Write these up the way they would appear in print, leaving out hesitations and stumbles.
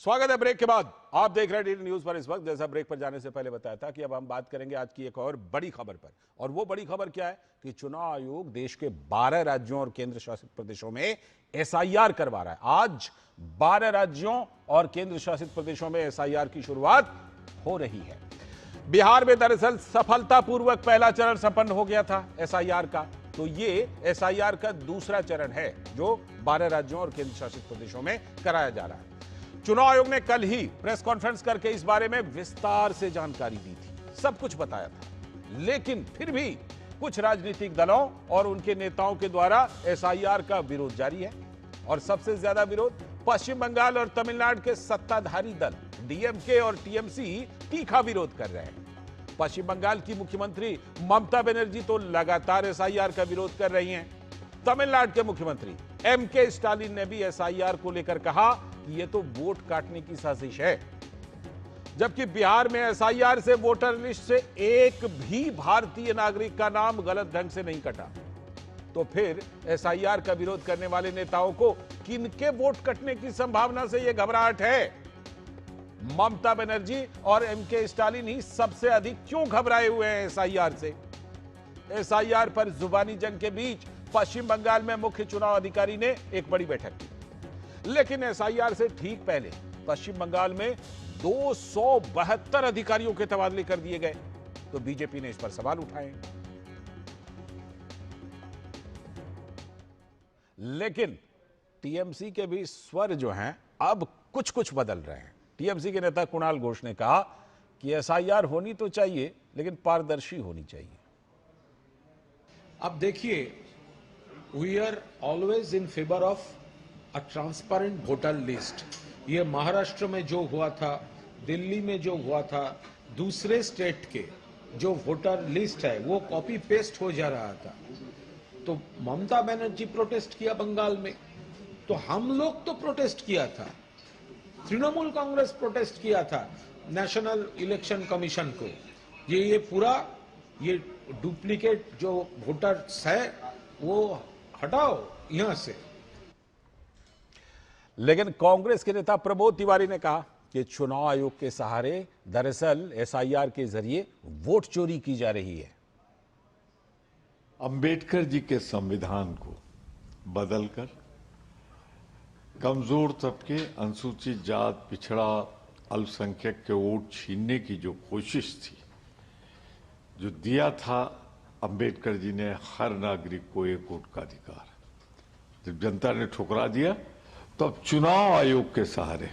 स्वागत है ब्रेक के बाद। आप देख रहे हैं डीडी न्यूज पर। इस वक्त जैसा ब्रेक पर जाने से पहले बताया था कि अब हम बात करेंगे आज की एक और बड़ी खबर पर। और वो बड़ी खबर क्या है कि चुनाव आयोग देश के 12 राज्यों और केंद्र शासित प्रदेशों में एसआईआर करवा रहा है। आज 12 राज्यों और केंद्र शासित प्रदेशों में एसआईआर की शुरुआत हो रही है। बिहार में दरअसल सफलतापूर्वक पहला चरण संपन्न हो गया था एसआईआर का। तो ये एसआईआर का दूसरा चरण है जो 12 राज्यों और केंद्र शासित प्रदेशों में कराया जा रहा है। चुनाव आयोग ने कल ही प्रेस कॉन्फ्रेंस करके इस बारे में विस्तार से जानकारी दी थी, सब कुछ बताया था। लेकिन फिर भी कुछ राजनीतिक दलों और उनके नेताओं के द्वारा एसआईआर का विरोध जारी है। और सबसे ज्यादा विरोध पश्चिम बंगाल और तमिलनाडु के सत्ताधारी दल डीएमके और टीएमसी तीखा विरोध कर रहे हैं। पश्चिम बंगाल की मुख्यमंत्री ममता बनर्जी तो लगातार एसआईआर का विरोध कर रही हैं। तमिलनाडु के मुख्यमंत्री एमके स्टालिन ने भी एसआईआर को लेकर कहा कि यह तो वोट काटने की साजिश है। जबकि बिहार में एसआईआर से वोटर लिस्ट से एक भी भारतीय नागरिक का नाम गलत ढंग से नहीं कटा। तो फिर एसआईआर का विरोध करने वाले नेताओं को किनके वोट कटने की संभावना से यह घबराहट है? ममता बनर्जी और एमके स्टालिन ही सबसे अधिक क्यों घबराए हुए हैं एसआईआर से? एसआईआर पर जुबानी जंग के बीच पश्चिम बंगाल में मुख्य चुनाव अधिकारी ने एक बड़ी बैठक की। लेकिन एसआईआर से ठीक पहले पश्चिम बंगाल में 272 अधिकारियों के तबादले कर दिए गए। तो बीजेपी ने इस पर सवाल उठाए। लेकिन टीएमसी के भी स्वर जो हैं अब कुछ कुछ बदल रहे हैं। टीएमसी के नेता कुणाल घोष ने कहा कि एसआईआर होनी तो चाहिए लेकिन पारदर्शी होनी चाहिए। अब देखिए, we are always in favour of a transparent voter list. ये महाराष्ट्र में जो हुआ था, दिल्ली में जो हुआ था, दूसरे स्टेट के जो वोटर लिस्ट है वो कॉपी पेस्ट हो जा रहा था। तो ममता बनर्जी प्रोटेस्ट किया बंगाल में, तो हम लोग तो प्रोटेस्ट किया था, तृणमूल कांग्रेस प्रोटेस्ट किया था नेशनल इलेक्शन कमीशन को। ये पूरा ये डुप्लीकेट जो वोटर्स है वो हटाओ यहां से। लेकिन कांग्रेस के नेता प्रमोद तिवारी ने कहा कि चुनाव आयोग के सहारे दरअसल एसआईआर के जरिए वोट चोरी की जा रही है। अंबेडकर जी के संविधान को बदलकर कमजोर तबके, अनुसूचित जात, पिछड़ा, अल्पसंख्यक के वोट छीनने की जो कोशिश थी, जो दिया था अंबेडकर जी ने हर नागरिक को एक वोट का अधिकार, जब जनता ने ठुकरा दिया तो अब चुनाव आयोग के सहारे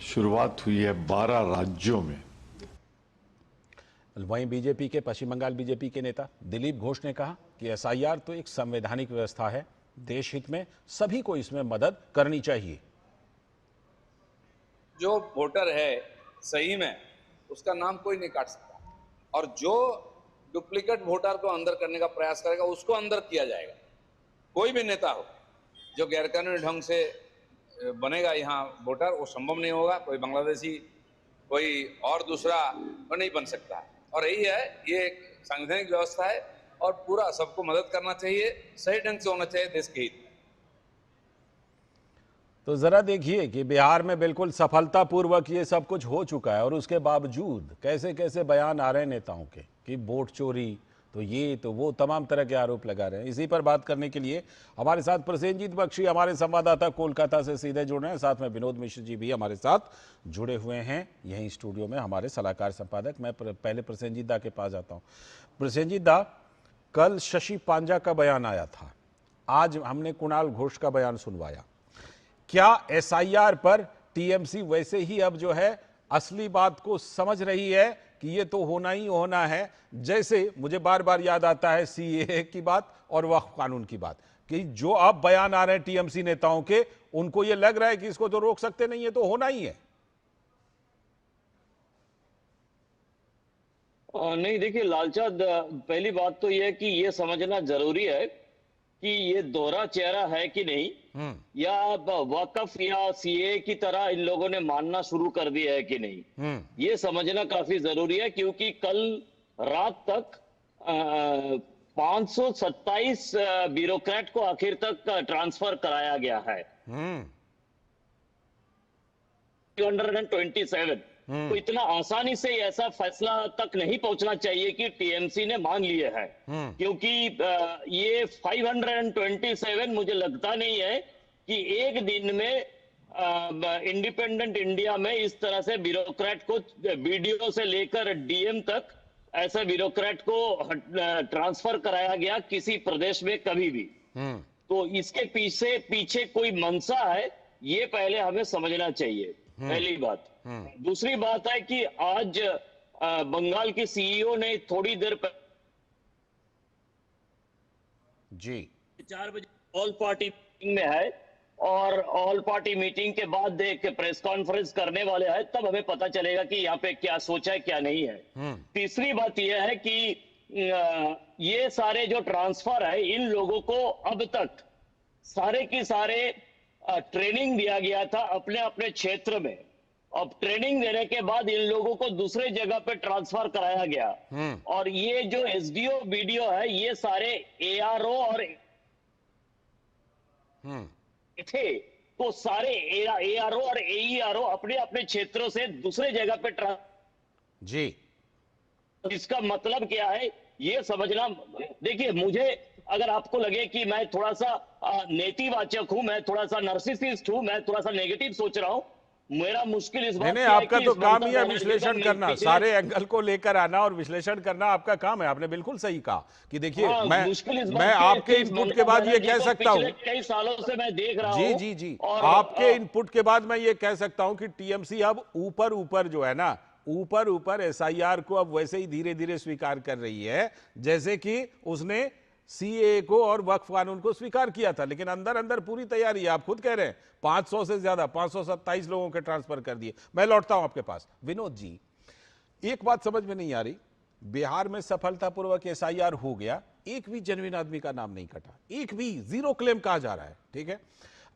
शुरुआत हुई है 12 राज्यों में। वहीं बीजेपी के पश्चिम बंगाल बीजेपी के नेता दिलीप घोष ने कहा कि एसआईआर तो एक संवैधानिक व्यवस्था है, देश हित में सभी को इसमें मदद करनी चाहिए। जो वोटर है सही में उसका नाम कोई नहीं काट सकता, और जो डुप्लीकेट वोटर को अंदर करने का प्रयास करेगा उसको अंदर किया जाएगा। कोई भी नेता हो जो गैरकानूनी ढंग से बनेगा यहाँ वोटर, वो संभव नहीं होगा। कोई बांग्लादेशी, कोई और दूसरा वो नहीं बन सकता। और यही है, ये एक संवैधानिक व्यवस्था है और पूरा सबको मदद करना चाहिए, सही ढंग से होना चाहिए देश के हित में। तो जरा देखिए कि बिहार में बिल्कुल सफलतापूर्वक ये सब कुछ हो चुका है और उसके बावजूद कैसे कैसे बयान आ रहे हैं नेताओं के कि वोट चोरी, तो ये तो वो, तमाम तरह के आरोप लगा रहे हैं। इसी पर बात करने के लिए हमारे साथ प्रसेनजीत बख्शी हमारे संवाददाता कोलकाता से सीधे जुड़ रहे हैं। साथ में विनोद मिश्र जी भी हमारे साथ जुड़े हुए हैं यहीं स्टूडियो में, हमारे सलाहकार संपादक। मैं पहले प्रसेनजीत दा के पास जाता हूँ। प्रसेनजीत दा, कल शशि पांजा का बयान आया था, आज हमने कुणाल घोष का बयान सुनवाया। क्या एसआईआर पर टीएमसी वैसे ही अब जो है असली बात को समझ रही है कि ये तो होना ही होना है? जैसे मुझे बार बार याद आता है सीएए की बात और वक्फ कानून की बात, कि जो अब बयान आ रहे हैं टीएमसी नेताओं के, उनको ये लग रहा है कि इसको तो रोक सकते नहीं, है तो होना ही है। नहीं, देखिए लालचंद, पहली बात तो यह कि ये समझना जरूरी है कि ये दोहरा चेहरा है कि नहीं, या वक्फ या सीए की तरह इन लोगों ने मानना शुरू कर दिया है कि नहीं, ये समझना काफी जरूरी है। क्योंकि कल रात तक 527 ब्यूरोक्रेट को आखिर तक ट्रांसफर कराया गया है। 527। तो इतना आसानी से ऐसा फैसला तक नहीं पहुंचना चाहिए कि टीएमसी ने मान लिए हैं, क्योंकि ये 527 मुझे लगता नहीं है कि एक दिन में इंडिपेंडेंट इंडिया में इस तरह से ब्यूरोक्रेट को बीडीओ से लेकर डीएम तक ऐसा ब्यूरोक्रेट को ट्रांसफर कराया गया किसी प्रदेश में कभी भी। तो इसके पीछे कोई मंशा है, ये पहले हमें समझना चाहिए, पहली बात। दूसरी बात है कि आज बंगाल की सीईओ ने थोड़ी देर जी 4 बजे ऑल पार्टी मीटिंग में है, और ऑल पार्टी मीटिंग के बाद एक प्रेस कॉन्फ्रेंस करने वाले हैं, तब हमें पता चलेगा कि यहाँ पे क्या सोचा है क्या नहीं है। तीसरी बात यह है कि ये सारे जो ट्रांसफर है, इन लोगों को अब तक सारे की सारे ट्रेनिंग दिया गया था अपने अपने क्षेत्र में। अब ट्रेनिंग देने के बाद इन लोगों को दूसरे जगह पे ट्रांसफर कराया गया, और ये जो एसडीओ बीडीओ है, ये सारे एआरओ और थे, तो सारे एआरओ और एईआरओ अपने अपने क्षेत्रों से दूसरे जगह पे जी। इसका मतलब क्या है ये समझना। देखिए, मुझे अगर आपको लगे कि मैं थोड़ा सा नेतिवाचक हूं, मैं थोड़ा सा नर्सिसिस्ट हूं, मैं थोड़ा सा नेगेटिव सोच रहा हूं, मेरा मुश्किल इस बात नहीं, की है आपका कि तो इस काम ममता ही है बनर्जी विश्लेषण का करना, पिछले- सारे एंगल को लेकर आना और विश्लेषण करना आपका काम है। आपने बिल्कुल सही कहा कि देखिए, मुश्किल इस बात मैं की है आपके कि इनपुट ममता के बाद ये बनर्जी कह को सकता हूं, पिछले कई सालों से मैं देख रहा जी हूं, जी जी, और आपके इनपुट के बाद मैं ये कह सकता हूं कि टीएमसी अब ऊपर ऊपर जो है ना, ऊपर ऊपर एसआईआर को अब वैसे ही धीरे धीरे स्वीकार कर रही है जैसे कि उसने सीए को और वक्फ कानून को स्वीकार किया था। लेकिन अंदर अंदर पूरी तैयारी है, आप खुद कह रहे हैं 500 से ज्यादा 527 लोगों के ट्रांसफर कर दिए। मैं लौटता हूं आपके पास। विनोद जी, एक बात समझ में नहीं आ रही, बिहार में सफलतापूर्वक एसआईआर हो गया, एक भी जेन्युइन आदमी का नाम नहीं कटा, एक भी, जीरो क्लेम कहा जा रहा है, ठीक है।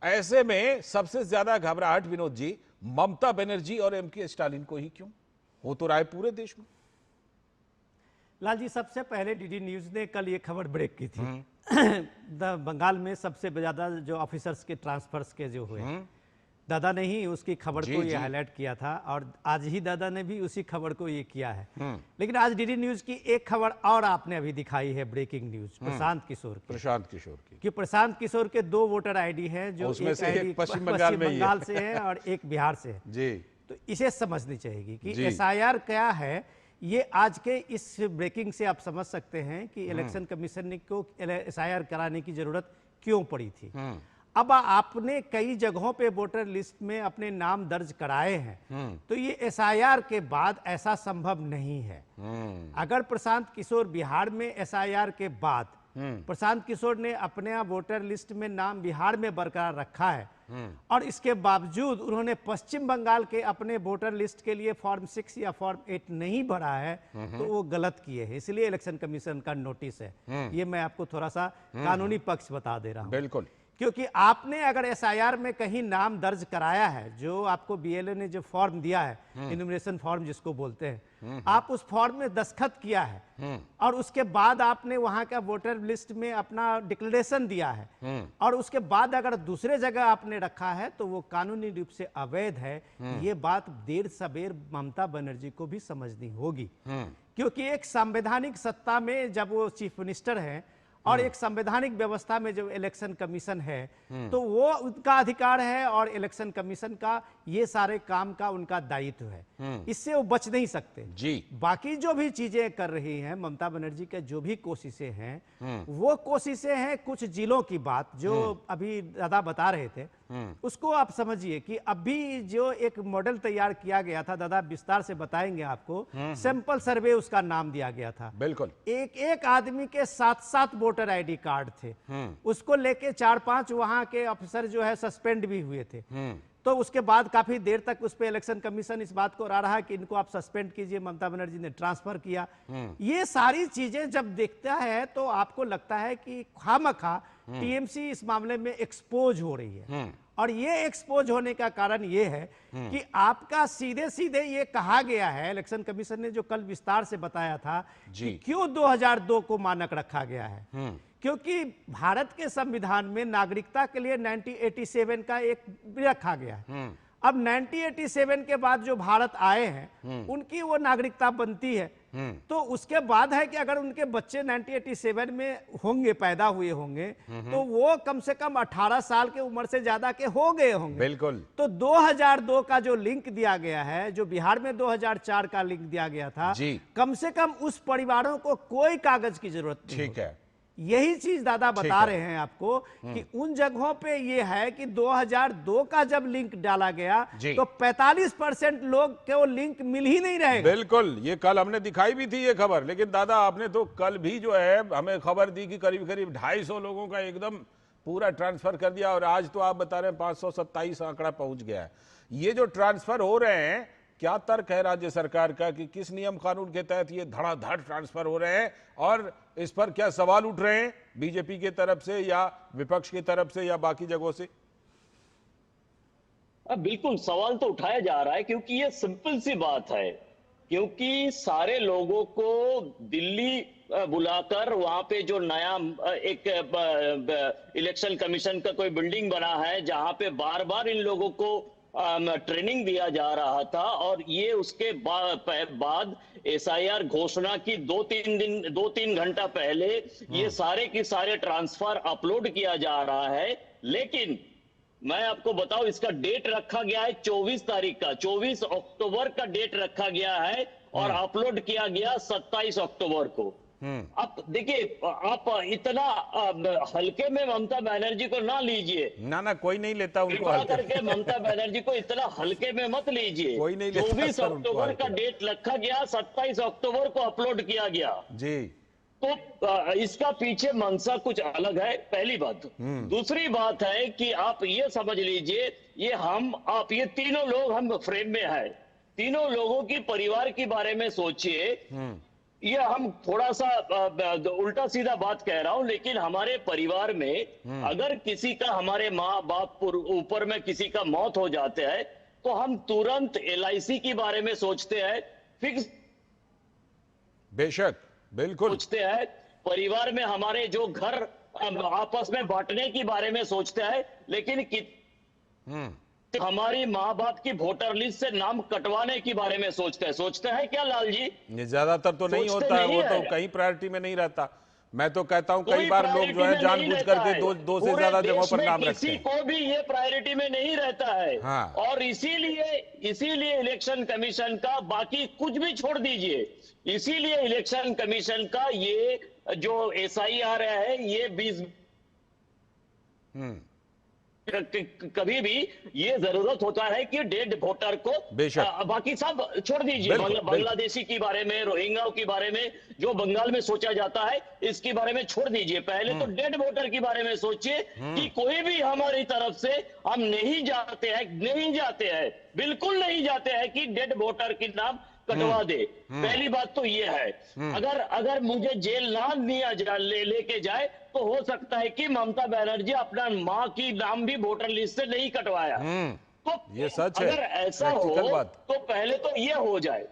ऐसे में सबसे ज्यादा घबराहट विनोद जी ममता बनर्जी और एमके स्टालिन को ही क्यों? हो तो रहा है पूरे देश में। लाल जी, सबसे पहले डीडी न्यूज ने कल ये खबर ब्रेक की थी बंगाल में सबसे ज्यादा जो ऑफिसर्स के ट्रांसफर्स के जो हुए, दादा ने ही उसकी खबर को ये हाईलाइट किया था, और आज ही दादा ने भी उसी खबर को ये किया है। लेकिन आज डीडी न्यूज की एक खबर और आपने अभी दिखाई है, ब्रेकिंग न्यूज, प्रशांत किशोर की, कि प्रशांत किशोर के 2 वोटर आईडी हैं, जो उसमें से एक पश्चिम बंगाल से है और एक बिहार से है जी। तो इसे समझनी चाहिए कि एसआईआर क्या है। ये आज के इस ब्रेकिंग से आप समझ सकते हैं कि इलेक्शन कमीशन को एसआईआर कराने की जरूरत क्यों पड़ी थी। अब आपने कई जगहों पे वोटर लिस्ट में अपने नाम दर्ज कराए हैं, तो ये एसआईआर के बाद ऐसा संभव नहीं है। अगर प्रशांत किशोर बिहार में एसआईआर के बाद प्रशांत किशोर ने अपने वोटर लिस्ट में नाम बिहार में बरकरार रखा है, और इसके बावजूद उन्होंने पश्चिम बंगाल के अपने वोटर लिस्ट के लिए फॉर्म 6 या फॉर्म 8 नहीं भरा है, तो वो गलत किए हैं। इसलिए इलेक्शन कमीशन का नोटिस है। ये मैं आपको थोड़ा सा कानूनी पक्ष बता दे रहा हूँ। बिल्कुल, क्योंकि आपने अगर एसआईआर में कहीं नाम दर्ज कराया है, जो आपको बीएलओ ने जो फॉर्म दिया है, इन्यूमरेशन फॉर्म जिसको बोलते हैं, आप उस फॉर्म में दस्तखत किया है, और उसके बाद आपने वहां का वोटर लिस्ट में अपना डिक्लेरेशन दिया है, और उसके बाद अगर दूसरे जगह आपने रखा है, तो वो कानूनी रूप से अवैध है। ये बात देर सबेर ममता बनर्जी को भी समझनी होगी, क्योंकि एक संवैधानिक सत्ता में जब वो चीफ मिनिस्टर हैं और एक संवैधानिक व्यवस्था में जो इलेक्शन कमीशन है, तो वो उनका अधिकार है, और इलेक्शन कमीशन का ये सारे काम का उनका दायित्व है, इससे वो बच नहीं सकते जी। बाकी जो भी चीजें कर रही हैं ममता बनर्जी के, जो भी कोशिशें हैं, वो कोशिशें हैं कुछ जिलों की बात जो अभी दादा बता रहे थे, उसको आप समझिए कि अभी जो एक मॉडल तैयार किया गया था, दादा विस्तार से बताएंगे आपको, सैंपल सर्वे उसका नाम दिया गया था। बिल्कुल, एक आदमी के 7-7 वोटर आईडी कार्ड थे, उसको लेके 4-5 वहां के ऑफिसर जो है सस्पेंड भी हुए थे। तो उसके बाद काफी देर तक उस पे इलेक्शन कमीशन इस बात को रहा कि इनको आप सस्पेंड कीजिए, ममता बनर्जी ने ट्रांसफर किया। ये सारी चीजें जब देखता है तो आपको लगता है कि खामखा टीएमसी इस मामले में एक्सपोज हो रही है, और ये एक्सपोज होने का कारण ये है कि आपका सीधे सीधे ये कहा गया है, इलेक्शन कमीशन ने जो कल विस्तार से बताया था कि क्यों 2002 को मानक रखा गया है, क्योंकि भारत के संविधान में नागरिकता के लिए 1987 का एक रखा गया है, अब 1987 के बाद जो भारत आए हैं उनकी वो नागरिकता बनती है, तो उसके बाद है कि अगर उनके बच्चे 1987 में होंगे, पैदा हुए होंगे, तो वो कम से कम 18 साल के उम्र से ज्यादा के हो गए होंगे। बिल्कुल। तो 2002 का जो लिंक दिया गया है, जो बिहार में 2004 का लिंक दिया गया था, जी। कम से कम उस परिवारों को कोई कागज की जरूरत नहीं। ठीक है, यही चीज दादा बता रहे हैं आपको कि उन जगहों पे ये है कि 2002 का जब लिंक डाला गया तो 45% लोग को लिंक मिल ही नहीं रहेगा। बिल्कुल, ये कल हमने दिखाई भी थी ये खबर, लेकिन दादा आपने तो कल भी जो है हमें खबर दी कि करीब करीब 250 लोगों का एकदम पूरा ट्रांसफर कर दिया, और आज तो आप बता रहे हैं 527 आंकड़ा पहुंच गया है। ये जो ट्रांसफर हो रहे हैं, क्या तर्क है राज्य सरकार का कि किस नियम कानून के तहत ये धड़ाधड़ ट्रांसफर हो रहे हैं, और इस पर क्या सवाल उठ रहे हैं बीजेपी की तरफ से या विपक्ष की तरफ से या बाकी जगहों से? बिल्कुल सवाल तो उठाया जा रहा है, क्योंकि ये सिंपल सी बात है। क्योंकि सारे लोगों को दिल्ली बुलाकर वहां पे जो नया एक इलेक्शन कमीशन का कोई बिल्डिंग बना है, जहां पे बार बार इन लोगों को ट्रेनिंग दिया जा रहा था, और ये उसके बाद एसआईआर घोषणा की 2-3 घंटा पहले ये सारे के सारे ट्रांसफर अपलोड किया जा रहा है। लेकिन मैं आपको बताऊं, इसका डेट रखा गया है 24 तारीख का, 24 अक्टूबर का डेट रखा गया है, और अपलोड किया गया 27 अक्टूबर को। अब देखिए, आप इतना हल्के में ममता बनर्जी को ना लीजिए। ना कोई नहीं लेता उनको कृपया हल्के करके ममता बनर्जी को इतना हल्के में मत लीजिए। कोई नहीं लेता 24 सर उनको अक्टूबर हल्के का में। डेट रखा गया, 27 अक्टूबर को अपलोड किया गया। जी। तो इसका पीछे मंशा कुछ अलग है, पहली बात। दूसरी बात है कि आप ये समझ लीजिए, ये तीनों लोग हम फ्रेम में है, तीनों लोगों की परिवार के बारे में सोचिए। ये हम थोड़ा सा उल्टा सीधा बात कह रहा हूं, लेकिन हमारे परिवार में अगर किसी का, हमारे माँ बाप ऊपर में किसी का मौत हो जाते हैं, तो हम तुरंत LIC के बारे में सोचते हैं, फिक्स बेशक, बिल्कुल सोचते हैं, परिवार में हमारे जो घर आपस में बांटने के बारे में सोचते हैं, लेकिन हमारी माँ बाप की वोटर लिस्ट से नाम कटवाने के बारे में सोचते हैं क्या लाल जी? ये ज्यादातर तो नहीं सोचते होता है, नहीं वो तो है। कहीं प्रायोरिटी में नहीं रहता। मैं तो कहता हूं कई कोई बार लोग प्रायोरिटी जो है में नहीं जानबूझ रहता करके है। दो से पूरे ज्यादा जगहों देश पर में नाम रखते किसी हैं। को भी ये प्रायोरिटी में नहीं रहता है। हाँ। और इसीलिए इलेक्शन कमीशन का, बाकी कुछ भी छोड़ दीजिए, इसीलिए इलेक्शन कमीशन का ये जो SIR है, ये 20 कभी भी ये जरूरत होता है कि डेड वोटर को, बेशक। बाकी सब छोड़ दीजिए, बिल्कुल, बांग्लादेशी के बारे में, रोहिंग्या के बारे में, जो बंगाल में सोचा जाता है, इसके बारे में छोड़ दीजिए। पहले तो डेड वोटर के बारे में सोचिए कि कोई भी हमारी तरफ से हम नहीं जाते हैं, बिल्कुल नहीं जाते हैं कि डेड वोटर के नाम कटवा दे। पहली बात तो ये है। अगर मुझे जेल ना लेके जाए, तो हो सकता है कि ममता बनर्जी अपना माँ की नाम भी वोटर लिस्ट से नहीं कटवाया। तो ये सच है, अगर ऐसा हो प्रैक्टिकल बात। तो पहले तो ये हो जाए।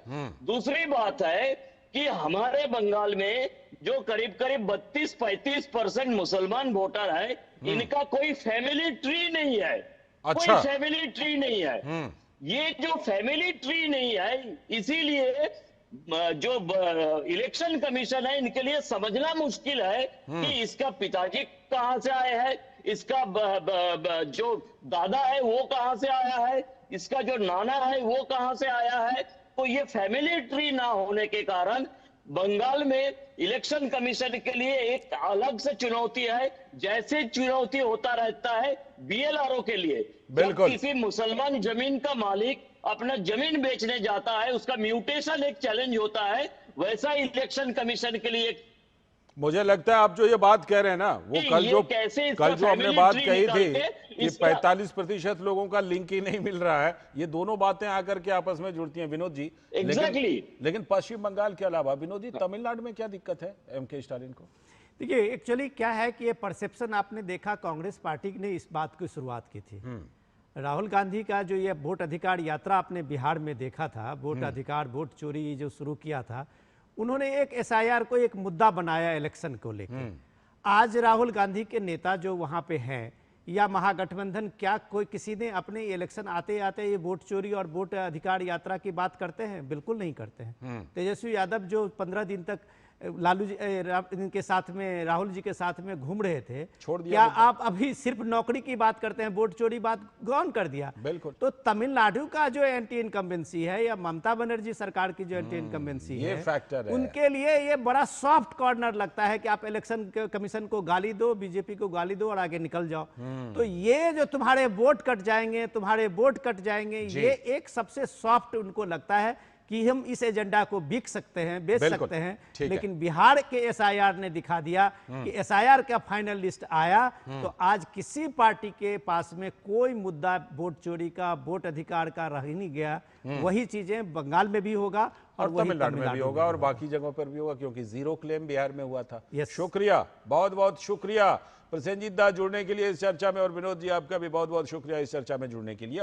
दूसरी बात है कि हमारे बंगाल में जो करीब करीब 32-35% मुसलमान वोटर है, इनका कोई फैमिली ट्री नहीं है। अच्छा। कोई फैमिली ट्री नहीं है। ये जो फैमिली ट्री नहीं है, इसीलिए जो इलेक्शन कमीशन है, इनके लिए समझना मुश्किल है कि इसका पिताजी कहां से आए हैं, इसका जो दादा है वो कहां से आया है, इसका जो नाना है वो कहां से आया है। तो ये फैमिली ट्री ना होने के कारण बंगाल में इलेक्शन कमीशन के लिए एक अलग से चुनौती है, जैसे चुनौती होता रहता है BLRO के लिए। बिल्कुल। जब किसी मुसलमान जमीन का मालिक अपना जमीन बेचने जाता है, उसका म्यूटेशन एक चैलेंज होता है, वैसा इलेक्शन कमीशन के लिए मुझे लगता है आप जो ये बात कह रहे हैं ना, वो कल जो हमने बात कही थी कि 45% लोगों का लिंक ही नहीं मिल रहा है, ये दोनों बातें आकर के आपस में जुड़ती हैं विनोद जी। लेकिन पश्चिम बंगाल के अलावा विनोद जी, तमिलनाडु में क्या दिक्कत है MK स्टालिन को? देखिए, एक्चुअली क्या है कि ये परसेप्शन आपने देखा, कांग्रेस पार्टी ने इस बात की शुरुआत की थी। राहुल गांधी का जो ये वोट अधिकार यात्रा आपने बिहार में देखा था, वोट अधिकार, वोट चोरी जो शुरू किया था, उन्होंने एक SIR को एक मुद्दा बनाया इलेक्शन को लेकर। आज राहुल गांधी के नेता जो वहां पे हैं, या महागठबंधन, क्या कोई किसी ने अपने इलेक्शन आते आते ये वोट चोरी और वोट अधिकार यात्रा की बात करते हैं? बिल्कुल नहीं करते हैं। तेजस्वी यादव जो 15 दिन तक लालू जी इनके साथ में, राहुल जी के साथ में घूम रहे थे, छोड़ दिया क्या आप अभी सिर्फ नौकरी की बात करते हैं, वोट चोरी बात गौन कर दिया? बिल्कुल। तो तमिलनाडु का जो एंटी इनकम्बेंसी है या ममता बनर्जी सरकार की जो एंटी इनकम्बेंसी ये है, फैक्टर है। उनके लिए ये बड़ा सॉफ्ट कॉर्नर लगता है कि आप इलेक्शन कमीशन को गाली दो, बीजेपी को गाली दो और आगे निकल जाओ। तो ये जो तुम्हारे वोट कट जाएंगे, तुम्हारे वोट कट जाएंगे, ये एक सबसे सॉफ्ट उनको लगता है कि हम इस एजेंडा को बिक सकते हैं, बेच बिल्कुल, सकते हैं। ठीक है। लेकिन बिहार के एसआईआर ने दिखा दिया कि एसआईआर का फाइनल लिस्ट आया तो आज किसी पार्टी के पास में कोई मुद्दा वोट चोरी का, वोट अधिकार का रह ही नहीं गया। वही चीजें बंगाल में भी होगा और वही तमिलनाडु में भी होगा और बाकी जगहों पर भी होगा, क्योंकि जीरो क्लेम बिहार में हुआ था। Yes. शुक्रिया, बहुत बहुत शुक्रिया प्रसेनजीत दा जुड़ने के लिए इस चर्चा में, और विनोद जी आपका भी बहुत बहुत शुक्रिया इस चर्चा में जुड़ने के लिए।